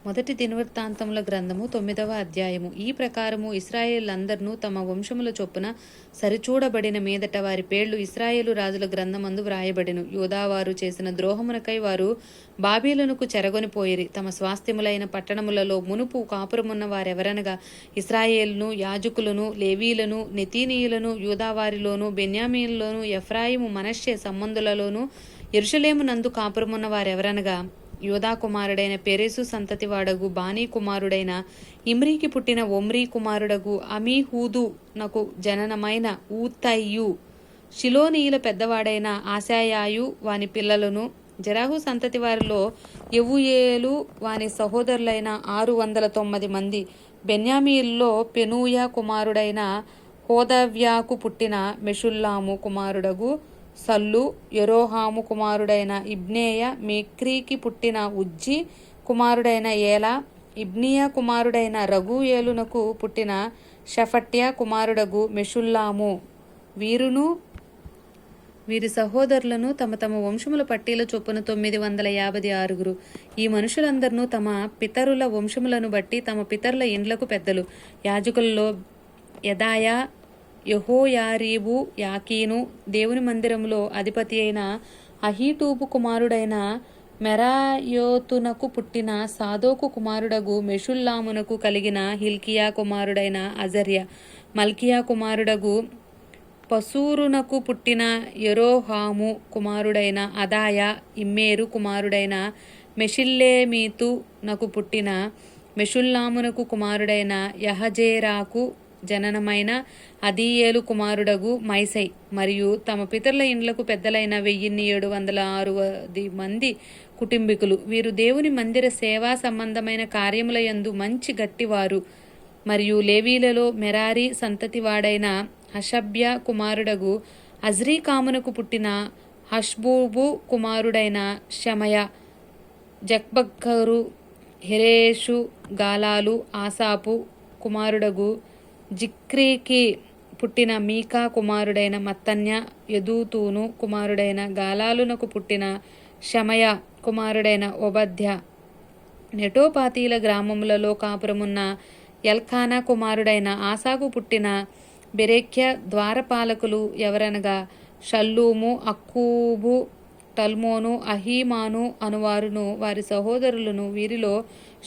మొదటి దినవృత్తాంతముల గ్రంథము 9వ అధ్యాయము. ఈ ప్రకారము ఇశ్రాయేలులందరినూ తమ వంశముల చొప్పున సరిచూడబడిన మీదట వారి పేర్లు ఇశ్రాయేలు రాజుల గ్రంథమందు వ్రాయబడెను. యూదావారు చేసిన ద్రోహమునకై వారు బాబీలునకు చెరగొనిపోయిరి. తమ స్వాస్థ్యములైన పట్టణములలో మునుపు కాపురమున్న వారెవరనగా ఇశ్రాయేలును, యాజకులను, లేవీలను, నెతీనీయులను, యూదావారిలోను, బెన్యామీనులోను, ఎఫ్రాయిము, మనష్షే సంబంధులలోను, యెరూషలేమునందు కాపురమున్న వారెవరనగా యోధా కుమారుడైన పెరెసు సంతతి వాడగు బానీ కుమారుడైన ఇమ్రీకి పుట్టిన ఒమ్రీ కుమారుడగు అమీహూదు నకు జననమైన ఊతయ్యు, షిలోనీయుల పెద్దవాడైన ఆశాయాయు వాని పిల్లలను, జరాహు సంతతి వారిలో యెవూయేలు వాని సహోదరులైన 690 మంది, బెన్యామీల్లో పెనూయ కుమారుడైన హోదవ్యాకు పుట్టిన మెషుల్లాము కుమారుడగు సల్లు, యెరోహాము కుమారుడైన ఇబ్నేయ, మిక్రీకి పుట్టిన ఉజ్జి కుమారుడైన ఏలా, ఇబ్నియ కుమారుడైన రగూయేలునకు పుట్టిన షఫట్య కుమారుడగు మెషుల్లాము. వీరును వీరి సహోదరులను తమ తమ వంశముల పట్టీల చొప్పున 956. ఈ మనుషులందరినూ తమ పితరుల వంశములను బట్టి తమ పితరుల ఇండ్లకు పెద్దలు. యాజకులలో యెదాయా, యెహోయారీబు, యాకీను, దేవుని మందిరములో అధిపతి అయిన అహీటూబు కుమారుడైన మెరాయోతునకు పుట్టిన సాదోకు కుమారుడగు మెషుల్లామునకు కలిగిన హిల్కియా కుమారుడైన అజర్య, మల్కియా కుమారుడగు పసూరునకు పుట్టిన యెరోహాము కుమారుడైన అదాయ, ఇమ్మేరు కుమారుడైన మెషిల్లేమీతు నకు పుట్టిన మెషుల్లామునకు కుమారుడైన యహజేరాకు జననమైన అదీయేలు కుమారుడగు మైసై, మరియు తమ పితరుల ఇండ్లకు పెద్దలైన 1760 మంది కుటుంబీకులు. వీరు దేవుని మందిర సేవా సంబంధమైన కార్యముల యందు మంచి గట్టివారు. మరియు లేవీలలో మెరారి సంతతి వాడైన హషబ్య కుమారుడగు అజ్రీకామునకు పుట్టిన హష్బూబు కుమారుడైన షమయ, జక్బక్కరు, హెరేషు, గాలాలు, ఆసాపు కుమారుడగు జిక్రీకి పుట్టిన మీకా కుమారుడైన మత్తన్య, యదూతూను కుమారుడైన గాలాలునకు పుట్టిన షమయ కుమారుడైన ఒబద్య, నెటోపాతీల గ్రామములలో కాపురమున్న ఎల్కానా కుమారుడైన ఆసాకు పుట్టిన బెరెక్య. ద్వారపాలకులు ఎవరనగా షల్లూము, అక్కూబు, టల్మోను, అహీమాను అనువారును వారి సహోదరులను. వీరిలో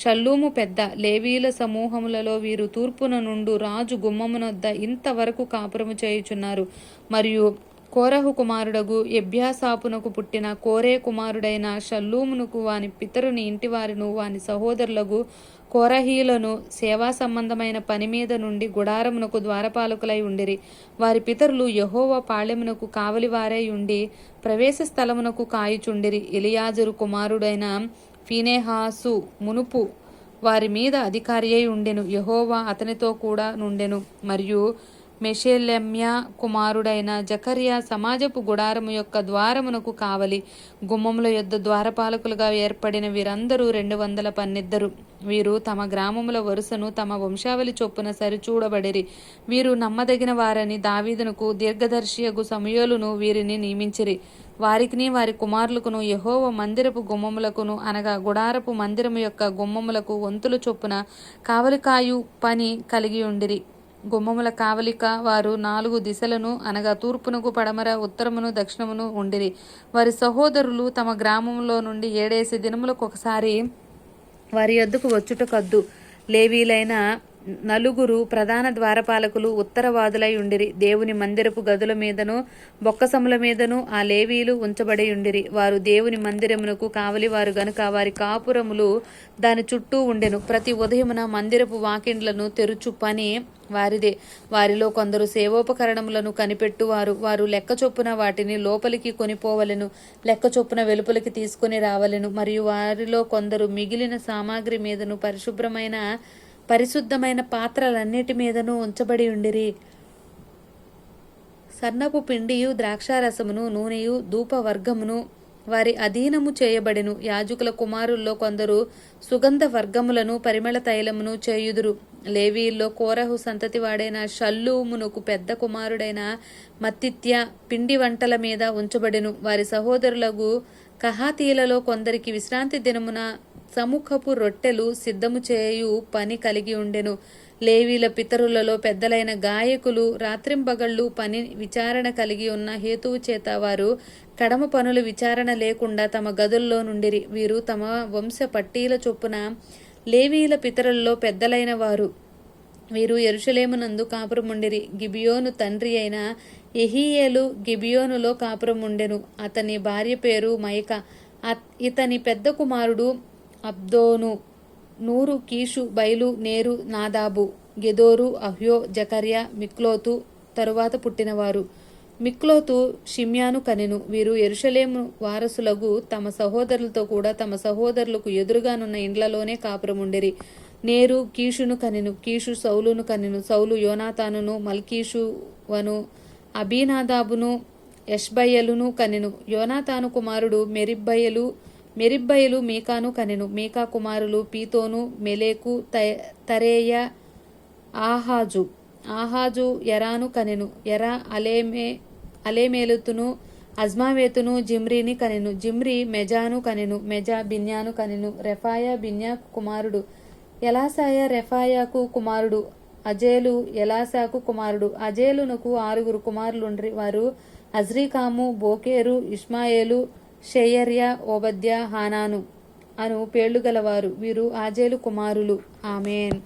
షల్లూము పెద్ద. లేవీల సమూహములలో వీరు తూర్పున నుండు రాజు గుమ్మమునొద్ద ఇంతవరకు కాపురము చేయుచున్నారు. మరియు కోరహు కుమారుడగు ఎబ్యాసాపునకు పుట్టిన కోరే కుమారుడైన షల్లూమునకు వాని పితరుని ఇంటివారిను వాని సహోదరులకు కోరహీలను సేవా సంబంధమైన పని మీద నుండి గుడారమునకు ద్వారపాలకులై ఉండిరి. వారి పితరులు యెహోవా పాళెమునకు కావలివారై ఉండి ప్రవేశ స్థలమునకు కాయుచుండిరి. ఎలియాజరు కుమారుడైన ఫీనెహాసు మునుపు వారి మీద అధికారి అయి ఉండెను. యెహోవా అతనితో కూడా నుండెను. మరియు మెషెలెమ్య కుమారుడైన జకర్యా సమాజపు గుడారము యొక్క ద్వారమునకు కావలి. గుమ్మముల యొద్ద ద్వారపాలకులుగా ఏర్పడిన వీరందరూ 212. వీరు తమ గ్రామముల వరుసను తమ వంశావళి చొప్పున సరిచూడబడిరి. వీరు నమ్మదగిన వారని దావీదునకు దీర్ఘదర్శియగు సమూయేలును వీరిని నియమించిరి. వారికిని వారి కుమారులకును యెహోవా మందిరపు గుమ్మములకును అనగా గుడారపు మందిరము యొక్క గుమ్మములకు వంతుల చొప్పున కావలికాయు పని కలిగి ఉండిరి. గుమ్మముల కావలిక వారు 4 దిశలను అనగా తూర్పునకు, పడమర, ఉత్తరమును, దక్షిణమును ఉండిరి. వారి సహోదరులు తమ గ్రామంలో నుండి 7 దినములకు ఒకసారి వారి యొద్దకు వచ్చుటకద్దు. లేవీలైన 4 ప్రధాన ద్వారపాలకులు ఉత్తరవాదులై ఉండిరి. దేవుని మందిరపు గదుల మీదను బొక్కసముల మీదను ఆ లేవీలు ఉంచబడి ఉండిరి. వారు దేవుని మందిరమునకు కావలివారు గనుక వారి కాపురములు దాని చుట్టూ ఉండెను. ప్రతి ఉదయమున మందిరపు వాకిండ్లను తెరుచు పని వారిదే. వారిలో కొందరు సేవోపకరణములను కనిపెట్టువారు. వారు లెక్క చొప్పున వాటిని లోపలికి కొనిపోవలెను, లెక్క చొప్పున వెలుపలికి తీసుకుని రావలెను. మరియు వారిలో కొందరు మిగిలిన సామాగ్రి మీదను పరిశుద్ధమైన పాత్రలన్నిటి మీదను ఉంచబడి ఉండిరి. సన్నపు పిండియు, ద్రాక్షారసమును, నూనెయు, ధూపవర్గమును వారి అధీనము చేయబడెను. యాజకుల కుమారుల్లో కొందరు సుగంధ వర్గములను, పరిమళ తైలమును చేయుదురు. లేవీల్లో కోరహు సంతతి వాడైన షల్లూమునకు పెద్ద కుమారుడైన మత్తిత్య పిండి వంటల మీద ఉంచబడెను. వారి సహోదరులకు కహాతీలలో కొందరికి విశ్రాంతి దినమున సముఖపు రొట్టెలు సిద్ధము చేయు పని కలిగి ఉండెను. లేవీల పితరులలో పెద్దలైన గాయకులు రాత్రింబగళ్ళు పని విచారణ కలిగి ఉన్న హేతువు చేత వారు కడమ పనుల విచారణ లేకుండా తమ గదుల్లో నుండిరి. వీరు తమ వంశ పట్టీల చొప్పున లేవీల పితరులలో పెద్దలైన వారు. వీరు యెరూషలేమునందు కాపురముండిరి. గిబియోను తండ్రి అయిన యెహీయేలు గిబియోనులో కాపురముండెను. అతని భార్య పేరు మైక. ఇతని పెద్ద కుమారుడు అబ్దోను. నూరు, కీషు, బయలు, నేరు, నాదాబు, గెదోరు, అహ్యో, జకర్యా, మిక్లోతు తరువాత పుట్టినవారు. మిక్లోతు షిమ్యాను కనెను. వీరు యెరూషలేము వారసులగు తమ సహోదరులతో కూడా తమ సహోదరులకు ఎదురుగానున్న ఇండ్లలోనే కాపురముండిరి. నేరు కీషును కనెను. కీషు సౌలును కనెను. సౌలు యోనాతానును, మల్కీషువను, అబీనాదాబును, యష్బయలును కనెను. యోనాతాను కుమారుడు మెరిబ్బయలు మీకాను కనెను. మీకా కుమారులు పీతోను, మెలేకు, తరేయ, ఆహాజు. ఆహాజు ఎరాను కనెను. ఎరా అలేమేలుతును, అజ్మావేతును, జిమ్రీని కనెను. జిమ్రీ మెజాను కనెను. మెజా బిన్యాను కనెను. రెఫాయ బిన్యాకు కుమారుడు. ఎలాసాయ రెఫాయాకు కుమారుడు. అజేలు ఎలాసాకు కుమారుడు. అజేలునకు 6 కుమారులుండ్రి. వారు అజ్రీకాము, బోకేరు, ఇష్మాయేలు, షెయర్యా, ఓబద్యా, హానాను అను పేర్లు గలవారు. వీరు ఆజేలు కుమారులు. ఆమేన్.